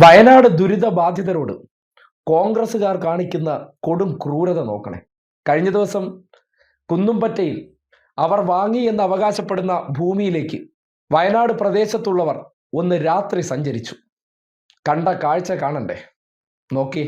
വയനാട് ദുരിത ബാധിതരോട് കോൺഗ്രസുകാർ കാണിക്കുന്ന കൊടും ക്രൂരത നോക്കണേ. കഴിഞ്ഞ ദിവസം കുന്നുംപറ്റയിൽ അവർ വാങ്ങി എന്ന് അവകാശപ്പെടുന്ന ഭൂമിയിലേക്ക് വയനാട് പ്രദേശത്തുള്ളവർ ഒന്ന് രാത്രി സഞ്ചരിച്ചു. കണ്ട കാഴ്ച കാണണ്ടേ? നോക്കി.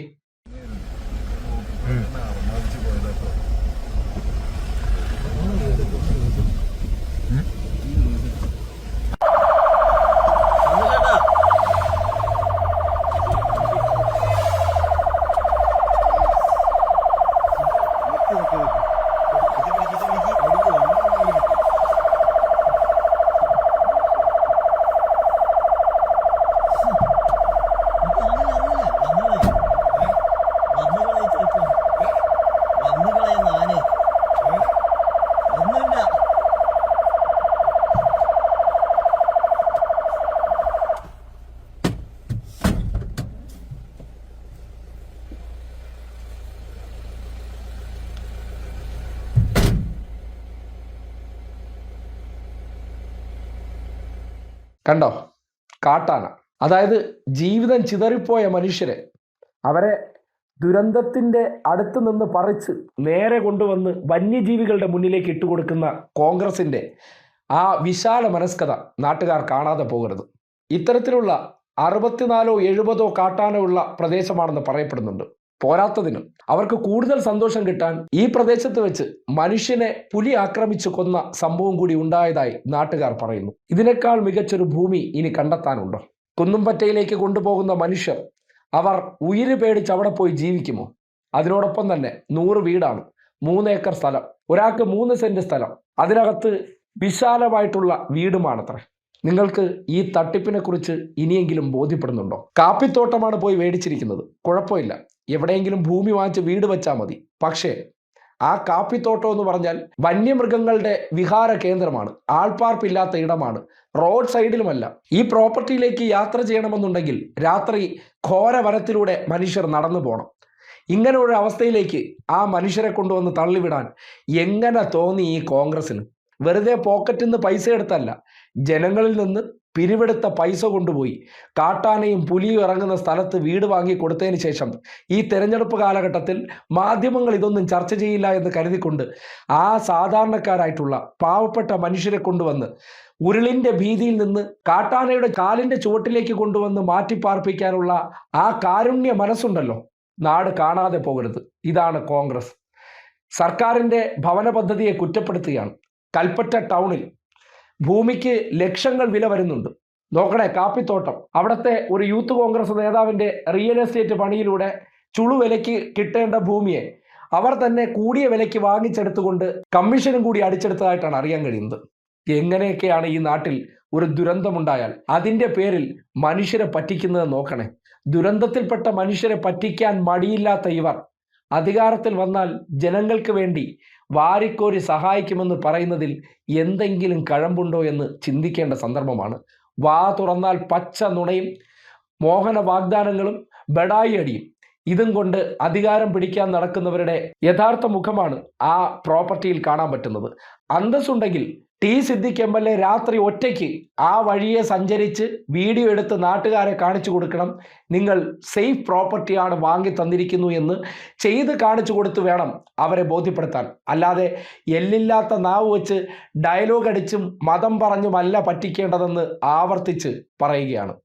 കണ്ടോ? കാട്ടാന. അതായത് ജീവിതം ചിതറിപ്പോയ മനുഷ്യരെ, അവരെ ദുരന്തത്തിന്റെ അടുത്ത് നിന്ന് പറിച്ച് നേരെ കൊണ്ടുവന്ന് വന്യജീവികളുടെ മുന്നിലേക്ക് ഇട്ടുകൊടുക്കുന്ന കോൺഗ്രസിന്റെ ആ വിശാല മനസ്കത നാട്ടുകാർ കാണാതെ പോകരുത്. ഇത്തരത്തിലുള്ള 64 70 കാട്ടാന ഉള്ള പ്രദേശമാണെന്ന് പറയപ്പെടുന്നുണ്ട്. പോരാത്തതിനും അവർക്ക് കൂടുതൽ സന്തോഷം കിട്ടാൻ ഈ പ്രദേശത്ത് വെച്ച് മനുഷ്യനെ പുലി ആക്രമിച്ചു കൊന്ന സംഭവം കൂടി ഉണ്ടായതായി നാട്ടുകാർ പറയുന്നു. ഇതിനേക്കാൾ മികച്ചൊരു ഭൂമി ഇനി കണ്ടെത്താനുണ്ടോ? കുന്നുംപറ്റയിലേക്ക് കൊണ്ടുപോകുന്ന മനുഷ്യർ അവർ ഉയിര് പേടിച്ച് അവിടെ പോയി ജീവിക്കുമോ? അതിനോടൊപ്പം തന്നെ 100 വീടാണ്, 3 ഏക്കർ സ്ഥലം, ഒരാൾക്ക് 3 സെന്റ് സ്ഥലം, അതിനകത്ത് വിശാലമായിട്ടുള്ള വീടുമാണത്രേ. നിങ്ങൾക്ക് ഈ തട്ടിപ്പിനെ കുറിച്ച് ഇനിയെങ്കിലും ബോധ്യപ്പെടുന്നുണ്ടോ? കാപ്പിത്തോട്ടമാണ് പോയി മേടിച്ചിരിക്കുന്നത്, കുഴപ്പമില്ല, എവിടെയെങ്കിലും ഭൂമി വാങ്ങിച്ച് വീട് വെച്ചാൽ മതി. പക്ഷേ ആ കാപ്പിത്തോട്ടം എന്ന് പറഞ്ഞാൽ വന്യമൃഗങ്ങളുടെ വിഹാര കേന്ദ്രമാണ്, ആൾപ്പാർപ്പില്ലാത്ത ഇടമാണ്, റോഡ് സൈഡിലുമല്ല. ഈ പ്രോപ്പർട്ടിയിലേക്ക് യാത്ര ചെയ്യണമെന്നുണ്ടെങ്കിൽ രാത്രി ഘോര വനത്തിലൂടെ മനുഷ്യർ നടന്നു പോകണം. ഇങ്ങനെ ഒരു അവസ്ഥയിലേക്ക് ആ മനുഷ്യരെ കൊണ്ടുവന്ന് തള്ളിവിടാൻ എങ്ങനെ തോന്നി ഈ കോൺഗ്രസിന്? വെറുതെ പോക്കറ്റിൽ നിന്ന് പൈസ എടുത്തല്ല, ജനങ്ങളിൽ നിന്ന് പിരിവെടുത്ത പൈസ കൊണ്ടുപോയി കാട്ടാനയും പുലിയും ഇറങ്ങുന്ന സ്ഥലത്ത് വീട് വാങ്ങി കൊടുത്തതിന് ശേഷം ഈ തെരഞ്ഞെടുപ്പ് കാലഘട്ടത്തിൽ മാധ്യമങ്ങൾ ഇതൊന്നും ചർച്ച ചെയ്യില്ല എന്ന് കരുതിക്കൊണ്ട് ആ സാധാരണക്കാരായിട്ടുള്ള പാവപ്പെട്ട മനുഷ്യരെ കൊണ്ടുവന്ന് ഉരുളിന്റെ ഭീതിയിൽ നിന്ന് കാട്ടാനയുടെ കാലിന്റെ ചുവട്ടിലേക്ക് കൊണ്ടുവന്ന് മാറ്റിപ്പാർപ്പിക്കാനുള്ള ആ കാരുണ്യ മനസ്സുണ്ടല്ലോ, നാട് കാണാതെ പോകരുത്. ഇതാണ് കോൺഗ്രസ്. സർക്കാരിന്റെ ഭവന പദ്ധതിയെ കുറ്റപ്പെടുത്തുകയാണ്. കൽപ്പറ്റ ടൗണിൽ ഭൂമിക്ക് ലക്ഷങ്ങൾ വില വരുന്നുണ്ട്. നോക്കണേ, കാപ്പിത്തോട്ടം. അവിടുത്തെ ഒരു യൂത്ത് കോൺഗ്രസ് നേതാവിന്റെ റിയൽ എസ്റ്റേറ്റ് പണിയിലൂടെ ചുളുവിലയ്ക്ക് കിട്ടേണ്ട ഭൂമിയെ അവർ തന്നെ കൂടിയ വിലയ്ക്ക് വാങ്ങിച്ചെടുത്തുകൊണ്ട് കമ്മീഷനും കൂടി അടിച്ചെടുത്തതായിട്ടാണ് അറിയാൻ കഴിയുന്നത്. എങ്ങനെയൊക്കെയാണ് ഈ നാട്ടിൽ ഒരു ദുരന്തമുണ്ടായാൽ അതിൻ്റെ പേരിൽ മനുഷ്യരെ പറ്റിക്കുന്നത് നോക്കണേ. ദുരന്തത്തിൽപ്പെട്ട മനുഷ്യരെ പറ്റിക്കാൻ മടിയില്ലാത്ത ഇവർ അധികാരത്തിൽ വന്നാൽ ജനങ്ങൾക്ക് വേണ്ടി വാരിക്കോരി സഹായിക്കുമെന്ന് പറയുന്നതിൽ എന്തെങ്കിലും കഴമ്പുണ്ടോ എന്ന് ചിന്തിക്കേണ്ട സന്ദർഭമാണ്. വാ തുറന്നാൽ പച്ച നുണയും മോഹന വാഗ്ദാനങ്ങളും ബഡായി അടിയും ഇതും കൊണ്ട് അധികാരം പിടിക്കാൻ നടക്കുന്നവരുടെ യഥാർത്ഥ മുഖമാണ് ആ പ്രോപ്പർട്ടിയിൽ കാണാൻ പറ്റുന്നത്. അന്തസ്സുണ്ടെങ്കിൽ ടി സിദ്ദിഖ് MLA രാത്രി ഒറ്റയ്ക്ക് ആ വഴിയെ സഞ്ചരിച്ച് വീഡിയോ എടുത്ത് നാട്ടുകാരെ കാണിച്ചു കൊടുക്കണം. നിങ്ങൾ സേഫ് പ്രോപ്പർട്ടിയാണ് വാങ്ങി തന്നിരിക്കുന്നു എന്ന് ചെയ്ത് കാണിച്ചു കൊടുത്ത് വേണം അവരെ ബോധ്യപ്പെടുത്താൻ. അല്ലാതെ എല്ലില്ലാത്ത നാവ് വെച്ച് ഡയലോഗ് അടിച്ചും മതം പറഞ്ഞുമല്ല പറ്റിക്കേണ്ടതെന്ന് ആവർത്തിച്ച് പറയുകയാണ്.